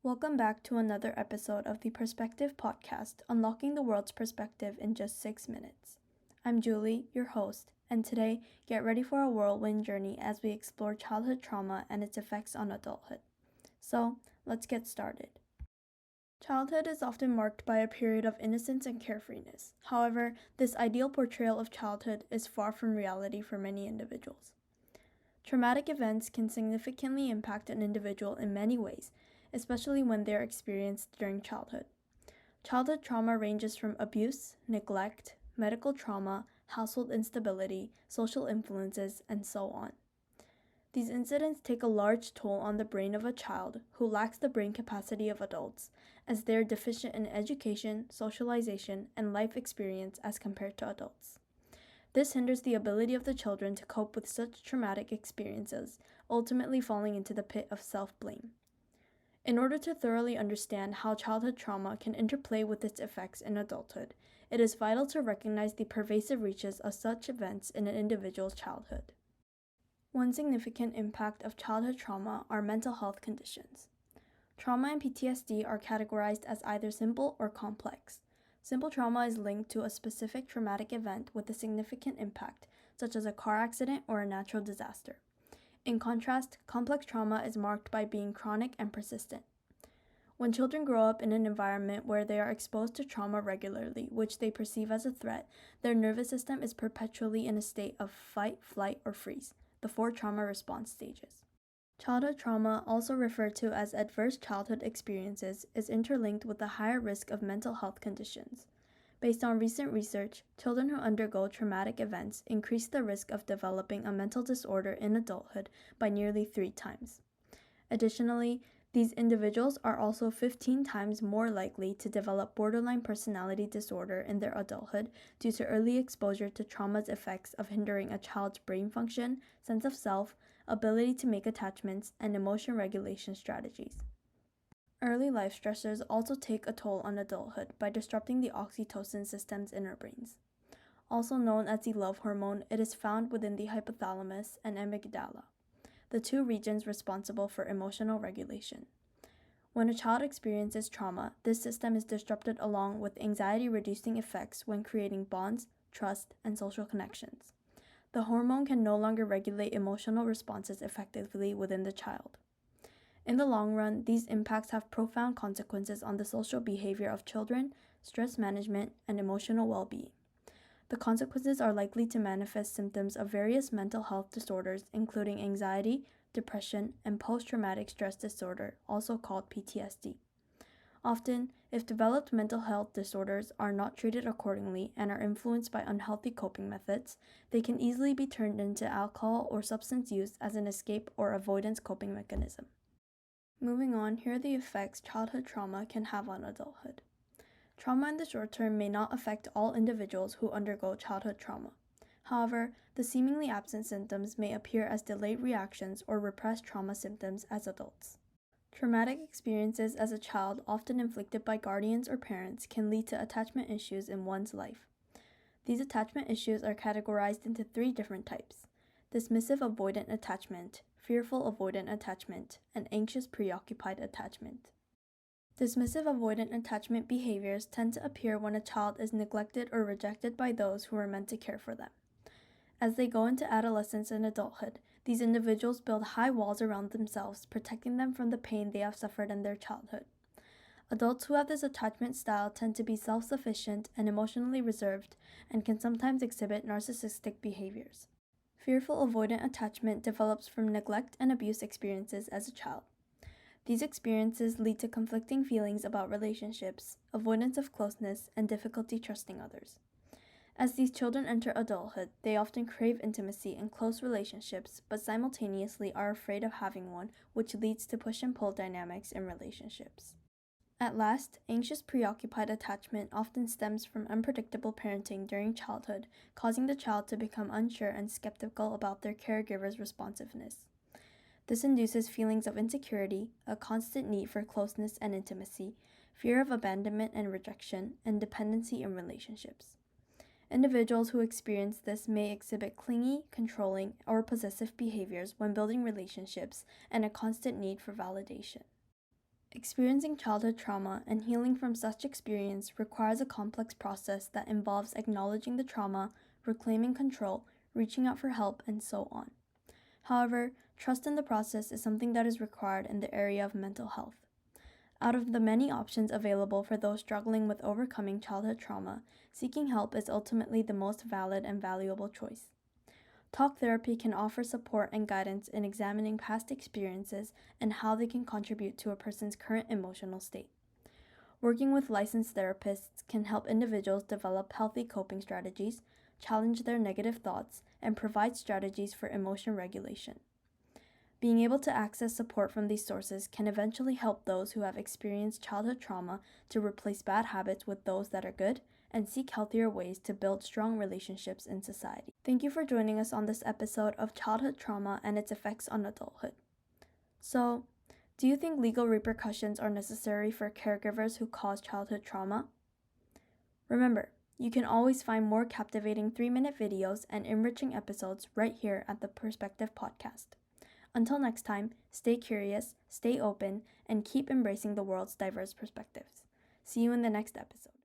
Welcome back to another episode of the Perspective Podcast, unlocking the world's perspective in just 6 minutes. I'm Julie, your host, and today, get ready for a whirlwind journey as we explore childhood trauma and its effects on adulthood. So, let's get started. Childhood is often marked by a period of innocence and carefreeness. However, this ideal portrayal of childhood is far from reality for many individuals. Traumatic events can significantly impact an individual in many ways, especially when they are experienced during childhood. Childhood trauma ranges from abuse, neglect, medical trauma, household instability, social influences, and so on. These incidents take a large toll on the brain of a child who lacks the brain capacity of adults, as they are deficient in education, socialization, and life experience as compared to adults. This hinders the ability of the children to cope with such traumatic experiences, ultimately falling into the pit of self-blame. In order to thoroughly understand how childhood trauma can interplay with its effects in adulthood, it is vital to recognize the pervasive reaches of such events in an individual's childhood. One significant impact of childhood trauma are mental health conditions. Trauma and PTSD are categorized as either simple or complex. Simple trauma is linked to a specific traumatic event with a significant impact, such as a car accident or a natural disaster. In contrast, complex trauma is marked by being chronic and persistent. When children grow up in an environment where they are exposed to trauma regularly, which they perceive as a threat, their nervous system is perpetually in a state of fight, flight, or freeze, the 4 trauma response stages. Childhood trauma, also referred to as adverse childhood experiences, is interlinked with a higher risk of mental health conditions. Based on recent research, children who undergo traumatic events increase the risk of developing a mental disorder in adulthood by nearly 3 times. Additionally, these individuals are also 15 times more likely to develop borderline personality disorder in their adulthood due to early exposure to trauma's effects of hindering a child's brain function, sense of self, ability to make attachments, and emotion regulation strategies. Early life stressors also take a toll on adulthood by disrupting the oxytocin systems in our brains. Also known as the love hormone, it is found within the hypothalamus and amygdala, the 2 regions responsible for emotional regulation. When a child experiences trauma, this system is disrupted along with anxiety-reducing effects when creating bonds, trust, and social connections. The hormone can no longer regulate emotional responses effectively within the child. In the long run, these impacts have profound consequences on the social behavior of children, stress management, and emotional well-being. The consequences are likely to manifest symptoms of various mental health disorders, including anxiety, depression, and post-traumatic stress disorder, also called PTSD. Often, if developed mental health disorders are not treated accordingly and are influenced by unhealthy coping methods, they can easily be turned into alcohol or substance use as an escape or avoidance coping mechanism. Moving on, here are the effects childhood trauma can have on adulthood. Trauma in the short term may not affect all individuals who undergo childhood trauma. However, the seemingly absent symptoms may appear as delayed reactions or repressed trauma symptoms as adults. Traumatic experiences as a child, often inflicted by guardians or parents, can lead to attachment issues in one's life. These attachment issues are categorized into 3 different types: dismissive avoidant attachment, fearful avoidant attachment, and anxious preoccupied attachment. Dismissive avoidant attachment behaviors tend to appear when a child is neglected or rejected by those who are meant to care for them. As they go into adolescence and adulthood, these individuals build high walls around themselves, protecting them from the pain they have suffered in their childhood. Adults who have this attachment style tend to be self-sufficient and emotionally reserved and can sometimes exhibit narcissistic behaviors. Fearful avoidant attachment develops from neglect and abuse experiences as a child. These experiences lead to conflicting feelings about relationships, avoidance of closeness, and difficulty trusting others. As these children enter adulthood, they often crave intimacy and close relationships, but simultaneously are afraid of having one, which leads to push and pull dynamics in relationships. At last, anxious preoccupied attachment often stems from unpredictable parenting during childhood, causing the child to become unsure and skeptical about their caregiver's responsiveness. This induces feelings of insecurity, a constant need for closeness and intimacy, fear of abandonment and rejection, and dependency in relationships. Individuals who experience this may exhibit clingy, controlling, or possessive behaviors when building relationships and a constant need for validation. Experiencing childhood trauma and healing from such experience requires a complex process that involves acknowledging the trauma, reclaiming control, reaching out for help, and so on. However, trust in the process is something that is required in the area of mental health. Out of the many options available for those struggling with overcoming childhood trauma, seeking help is ultimately the most valid and valuable choice. Talk therapy can offer support and guidance in examining past experiences and how they can contribute to a person's current emotional state. Working with licensed therapists can help individuals develop healthy coping strategies, challenge their negative thoughts, and provide strategies for emotion regulation. Being able to access support from these sources can eventually help those who have experienced childhood trauma to replace bad habits with those that are good and seek healthier ways to build strong relationships in society. Thank you for joining us on this episode of childhood trauma and its effects on adulthood. So, do you think legal repercussions are necessary for caregivers who cause childhood trauma? Remember, you can always find more captivating 3-minute videos and enriching episodes right here at the Perspective Podcast. Until next time, stay curious, stay open, and keep embracing the world's diverse perspectives. See you in the next episode.